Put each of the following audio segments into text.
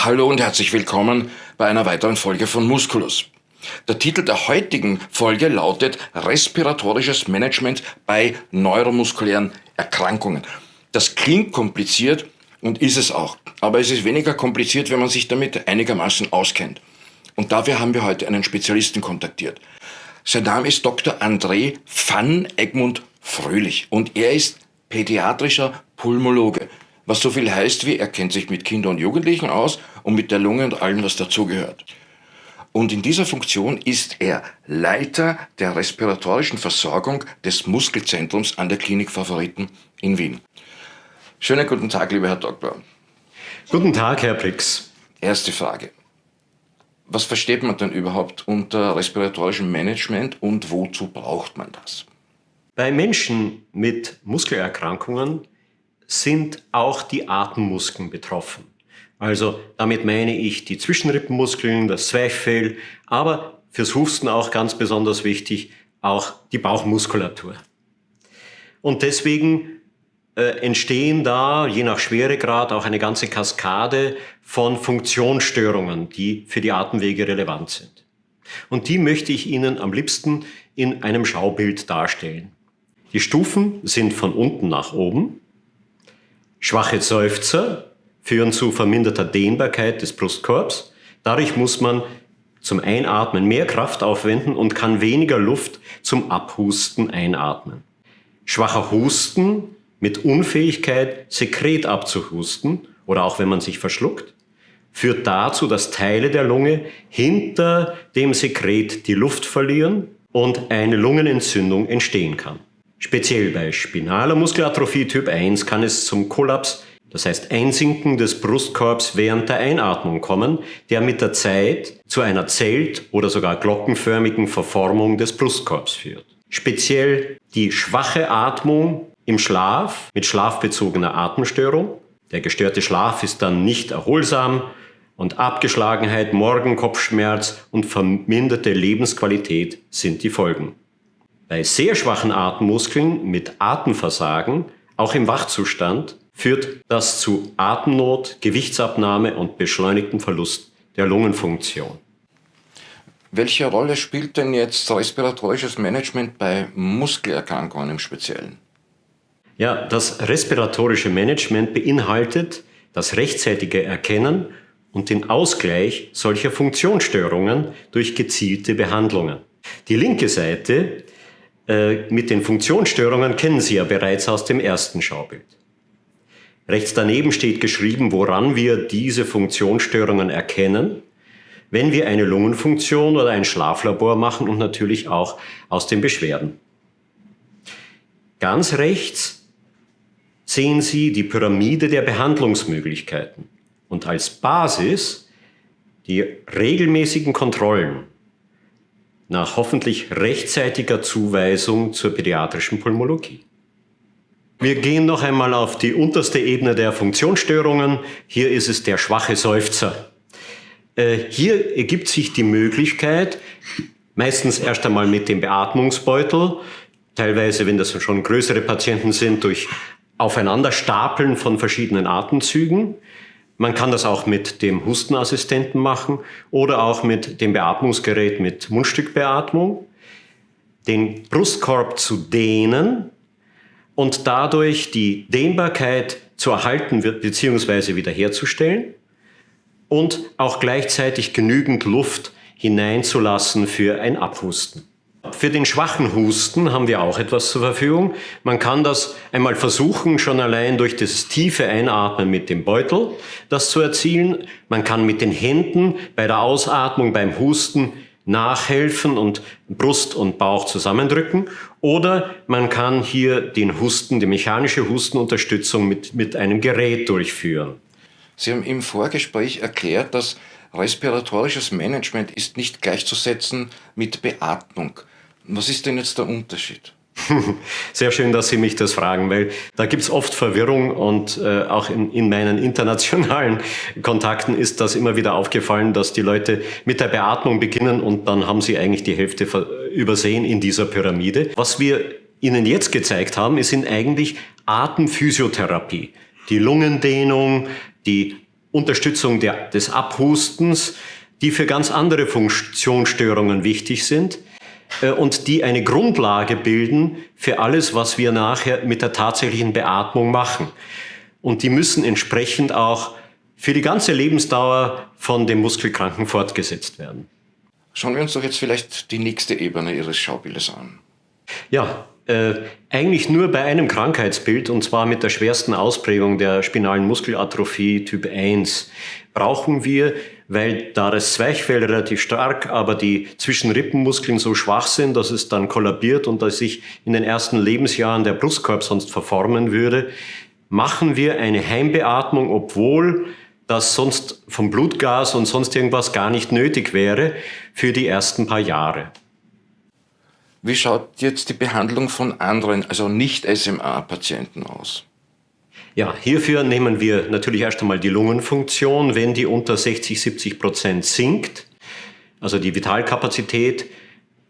Hallo und herzlich willkommen bei einer weiteren Folge von Musculus. Der Titel der heutigen Folge lautet Respiratorisches Management bei neuromuskulären Erkrankungen. Das klingt kompliziert und ist es auch, aber es ist weniger kompliziert, wenn man sich damit einigermaßen auskennt. Und dafür haben wir heute einen Spezialisten kontaktiert. Sein Name ist Dr. André van Egmond Fröhlich und er ist pädiatrischer Pulmologe. Was so viel heißt wie, er kennt sich mit Kindern und Jugendlichen aus und mit der Lunge und allem, was dazugehört. Und in dieser Funktion ist er Leiter der respiratorischen Versorgung des Muskelzentrums an der Klinik Favoriten in Wien. Schönen guten Tag, lieber Herr Doktor. Guten Tag, Herr Brix. Erste Frage. Was versteht man denn überhaupt unter respiratorischem Management und wozu braucht man das? Bei Menschen mit Muskelerkrankungen sind auch die Atemmuskeln betroffen. Also damit meine ich die Zwischenrippenmuskeln, das Zwerchfell, aber fürs Husten auch ganz besonders wichtig, auch die Bauchmuskulatur. Und deswegen entstehen da, je nach Schweregrad, auch eine ganze Kaskade von Funktionsstörungen, die für die Atemwege relevant sind. Und die möchte ich Ihnen am liebsten in einem Schaubild darstellen. Die Stufen sind von unten nach oben. Schwache Seufzer führen zu verminderter Dehnbarkeit des Brustkorbs. Dadurch muss man zum Einatmen mehr Kraft aufwenden und kann weniger Luft zum Abhusten einatmen. Schwacher Husten mit Unfähigkeit, Sekret abzuhusten oder auch wenn man sich verschluckt, führt dazu, dass Teile der Lunge hinter dem Sekret die Luft verlieren und eine Lungenentzündung entstehen kann. Speziell bei spinaler Muskelatrophie Typ 1 kann es zum Kollaps, das heißt Einsinken des Brustkorbs während der Einatmung kommen, der mit der Zeit zu einer zelt- oder sogar glockenförmigen Verformung des Brustkorbs führt. Speziell die schwache Atmung im Schlaf mit schlafbezogener Atemstörung. Der gestörte Schlaf ist dann nicht erholsam und Abgeschlagenheit, Morgenkopfschmerz und verminderte Lebensqualität sind die Folgen. Bei sehr schwachen Atemmuskeln mit Atemversagen, auch im Wachzustand, führt das zu Atemnot, Gewichtsabnahme und beschleunigtem Verlust der Lungenfunktion. Welche Rolle spielt denn jetzt respiratorisches Management bei Muskelerkrankungen im Speziellen? Ja, das respiratorische Management beinhaltet das rechtzeitige Erkennen und den Ausgleich solcher Funktionsstörungen durch gezielte Behandlungen. Die linke Seite mit den Funktionsstörungen kennen Sie ja bereits aus dem ersten Schaubild. Rechts daneben steht geschrieben, woran wir diese Funktionsstörungen erkennen, wenn wir eine Lungenfunktion oder ein Schlaflabor machen und natürlich auch aus den Beschwerden. Ganz rechts sehen Sie die Pyramide der Behandlungsmöglichkeiten und als Basis die regelmäßigen Kontrollen nach hoffentlich rechtzeitiger Zuweisung zur pädiatrischen Pulmologie. Wir gehen noch einmal auf die unterste Ebene der Funktionsstörungen. Hier ist es der schwache Seufzer. Hier ergibt sich die Möglichkeit, meistens erst einmal mit dem Beatmungsbeutel, teilweise, wenn das schon größere Patienten sind, durch Aufeinanderstapeln von verschiedenen Atemzügen. Man kann das auch mit dem Hustenassistenten machen oder auch mit dem Beatmungsgerät mit Mundstückbeatmung, den Brustkorb zu dehnen und dadurch die Dehnbarkeit zu erhalten wird bzw. wiederherzustellen und auch gleichzeitig genügend Luft hineinzulassen für ein Abhusten. Für den schwachen Husten haben wir auch etwas zur Verfügung. Man kann das einmal versuchen, schon allein durch das tiefe Einatmen mit dem Beutel das zu erzielen. Man kann mit den Händen bei der Ausatmung, beim Husten nachhelfen und Brust und Bauch zusammendrücken. Oder man kann hier den Husten, die mechanische Hustenunterstützung mit einem Gerät durchführen. Sie haben im Vorgespräch erklärt, dass respiratorisches Management ist nicht gleichzusetzen mit Beatmung. Was ist denn jetzt der Unterschied? Sehr schön, dass Sie mich das fragen, weil da gibt es oft Verwirrung und auch in meinen internationalen Kontakten ist das immer wieder aufgefallen, dass die Leute mit der Beatmung beginnen und dann haben sie eigentlich die Hälfte übersehen in dieser Pyramide. Was wir Ihnen jetzt gezeigt haben, ist eigentlich Atemphysiotherapie. Die Lungendehnung, die Unterstützung des Abhustens, die für ganz andere Funktionsstörungen wichtig sind und die eine Grundlage bilden für alles, was wir nachher mit der tatsächlichen Beatmung machen. Und die müssen entsprechend auch für die ganze Lebensdauer von dem Muskelkranken fortgesetzt werden. Schauen wir uns doch jetzt vielleicht die nächste Ebene Ihres Schaubildes an. Ja, eigentlich nur bei einem Krankheitsbild, und zwar mit der schwersten Ausprägung der spinalen Muskelatrophie Typ 1, brauchen wir, weil da das Zwerchfell relativ stark, aber die Zwischenrippenmuskeln so schwach sind, dass es dann kollabiert und dass sich in den ersten Lebensjahren der Brustkorb sonst verformen würde, machen wir eine Heimbeatmung, obwohl das sonst vom Blutgas und sonst irgendwas gar nicht nötig wäre für die ersten paar Jahre. Wie schaut jetzt die Behandlung von anderen, also Nicht-SMA-Patienten aus? Ja, hierfür nehmen wir natürlich erst einmal die Lungenfunktion. Wenn die unter 60-70% sinkt, also die Vitalkapazität,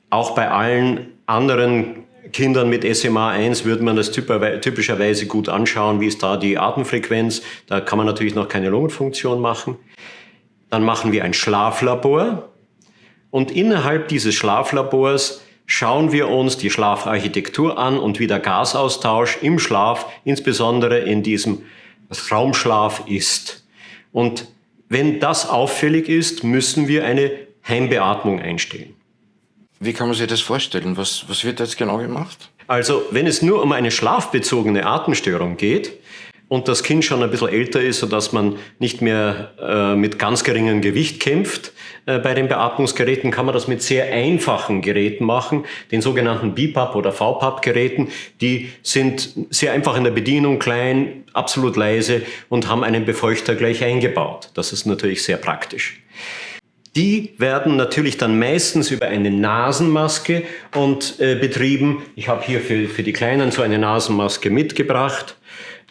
auch bei allen anderen Kindern mit SMA1 würde man das typischerweise gut anschauen, wie ist da die Atemfrequenz. Da kann man natürlich noch keine Lungenfunktion machen. Dann machen wir ein Schlaflabor und innerhalb dieses Schlaflabors schauen wir uns die Schlafarchitektur an und wie der Gasaustausch im Schlaf, insbesondere in diesem Raumschlaf, ist. Und wenn das auffällig ist, müssen wir eine Heimbeatmung einstellen. Wie kann man sich das vorstellen? Was wird jetzt genau gemacht? Also, wenn es nur um eine schlafbezogene Atemstörung geht und das Kind schon ein bisschen älter ist, sodass man nicht mehr mit ganz geringem Gewicht kämpft bei den Beatmungsgeräten, kann man das mit sehr einfachen Geräten machen, den sogenannten BiPAP oder VPAP-Geräten. Die sind sehr einfach in der Bedienung, klein, absolut leise und haben einen Befeuchter gleich eingebaut. Das ist natürlich sehr praktisch. Die werden natürlich dann meistens über eine Nasenmaske betrieben. Ich habe hier für die Kleinen so eine Nasenmaske mitgebracht.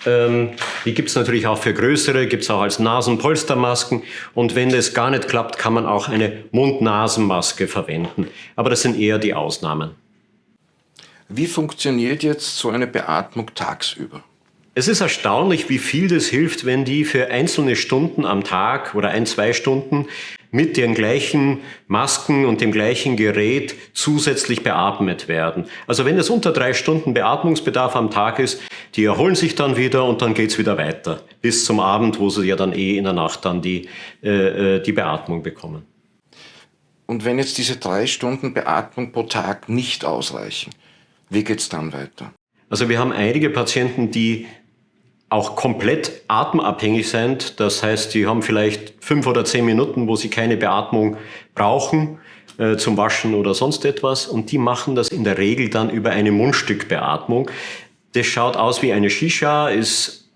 Die gibt es natürlich auch für größere, gibt es auch als Nasenpolstermasken. Und wenn das gar nicht klappt, kann man auch eine Mund-Nasen-Maske verwenden. Aber das sind eher die Ausnahmen. Wie funktioniert jetzt so eine Beatmung tagsüber? Es ist erstaunlich, wie viel das hilft, wenn die für einzelne Stunden am Tag oder 1-2 Stunden mit den gleichen Masken und dem gleichen Gerät zusätzlich beatmet werden. Also wenn es unter 3 Stunden Beatmungsbedarf am Tag ist, die erholen sich dann wieder und dann geht's wieder weiter. Bis zum Abend, wo sie ja dann in der Nacht dann die Beatmung bekommen. Und wenn jetzt diese 3 Stunden Beatmung pro Tag nicht ausreichen, wie geht's dann weiter? Also wir haben einige Patienten, die auch komplett atemabhängig sind. Das heißt, die haben vielleicht 5 oder 10 Minuten, wo sie keine Beatmung brauchen, zum Waschen oder sonst etwas. Und die machen das in der Regel dann über eine Mundstückbeatmung. Das schaut aus wie eine Shisha, ist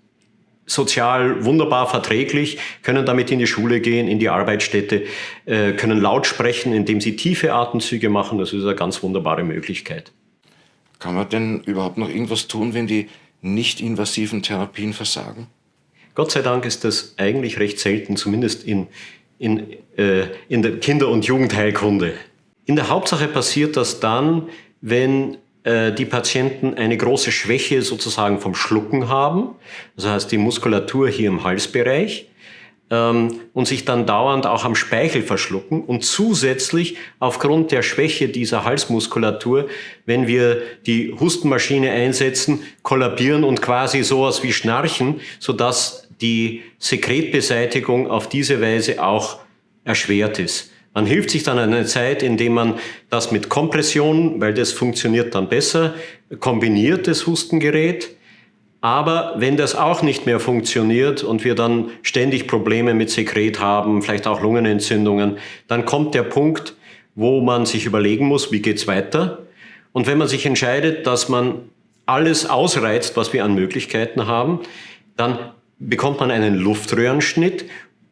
sozial wunderbar verträglich, können damit in die Schule gehen, in die Arbeitsstätte, können laut sprechen, indem sie tiefe Atemzüge machen. Das ist eine ganz wunderbare Möglichkeit. Kann man denn überhaupt noch irgendwas tun, wenn die nicht-invasiven Therapien versagen? Gott sei Dank ist das eigentlich recht selten, zumindest in der Kinder- und Jugendheilkunde. In der Hauptsache passiert das dann, wenn die Patienten eine große Schwäche sozusagen vom Schlucken haben, das heißt die Muskulatur hier im Halsbereich, und sich dann dauernd auch am Speichel verschlucken und zusätzlich aufgrund der Schwäche dieser Halsmuskulatur, wenn wir die Hustenmaschine einsetzen, kollabieren und quasi sowas wie schnarchen, sodass die Sekretbeseitigung auf diese Weise auch erschwert ist. Man hilft sich dann eine Zeit, indem man das mit Kompression, weil das funktioniert dann besser, kombiniert, das Hustengerät. Aber wenn das auch nicht mehr funktioniert und wir dann ständig Probleme mit Sekret haben, vielleicht auch Lungenentzündungen, dann kommt der Punkt, wo man sich überlegen muss, wie geht's weiter? Und wenn man sich entscheidet, dass man alles ausreizt, was wir an Möglichkeiten haben, dann bekommt man einen Luftröhrenschnitt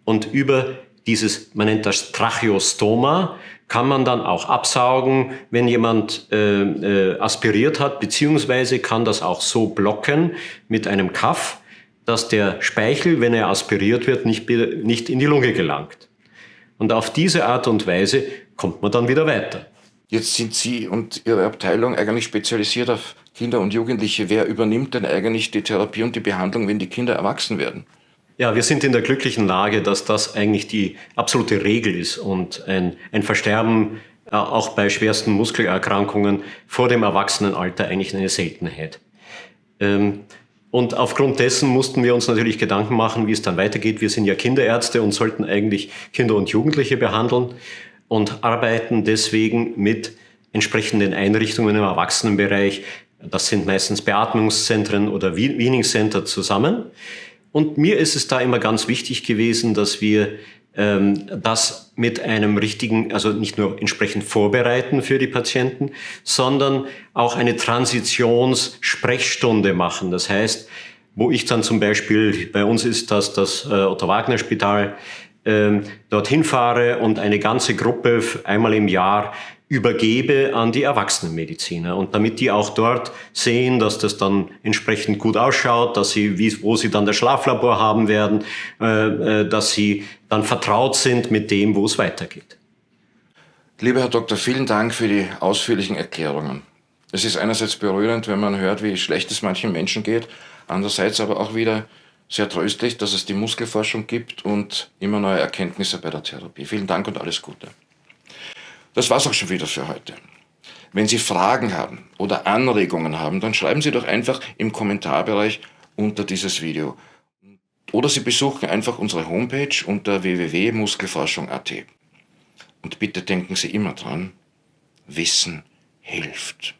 und über man nennt das Tracheostoma, kann man dann auch absaugen, wenn jemand aspiriert hat, beziehungsweise kann das auch so blocken mit einem Kaff, dass der Speichel, wenn er aspiriert wird, nicht in die Lunge gelangt. Und auf diese Art und Weise kommt man dann wieder weiter. Jetzt sind Sie und Ihre Abteilung eigentlich spezialisiert auf Kinder und Jugendliche. Wer übernimmt denn eigentlich die Therapie und die Behandlung, wenn die Kinder erwachsen werden? Ja, wir sind in der glücklichen Lage, dass das eigentlich die absolute Regel ist und ein Versterben auch bei schwersten Muskelerkrankungen vor dem Erwachsenenalter eigentlich eine Seltenheit. Und aufgrund dessen mussten wir uns natürlich Gedanken machen, wie es dann weitergeht. Wir sind ja Kinderärzte und sollten eigentlich Kinder und Jugendliche behandeln und arbeiten deswegen mit entsprechenden Einrichtungen im Erwachsenenbereich. Das sind meistens Beatmungszentren oder Weaning Center zusammen. Und mir ist es da immer ganz wichtig gewesen, dass wir das mit einem richtigen, also nicht nur entsprechend vorbereiten für die Patienten, sondern auch eine Transitionssprechstunde machen. Das heißt, wo ich dann zum Beispiel, bei uns ist das Otto-Wagner-Spital, dorthin fahre und eine ganze Gruppe einmal im Jahr übergebe an die Erwachsenenmediziner. Und damit die auch dort sehen, dass das dann entsprechend gut ausschaut, dass wo sie dann das Schlaflabor haben werden, dass sie dann vertraut sind mit dem, wo es weitergeht. Lieber Herr Doktor, vielen Dank für die ausführlichen Erklärungen. Es ist einerseits berührend, wenn man hört, wie schlecht es manchen Menschen geht, andererseits aber auch wieder sehr tröstlich, dass es die Muskelforschung gibt und immer neue Erkenntnisse bei der Therapie. Vielen Dank und alles Gute. Das war's auch schon wieder für heute. Wenn Sie Fragen haben oder Anregungen haben, dann schreiben Sie doch einfach im Kommentarbereich unter dieses Video. Oder Sie besuchen einfach unsere Homepage unter www.muskelforschung.at. Und bitte denken Sie immer dran, Wissen hilft.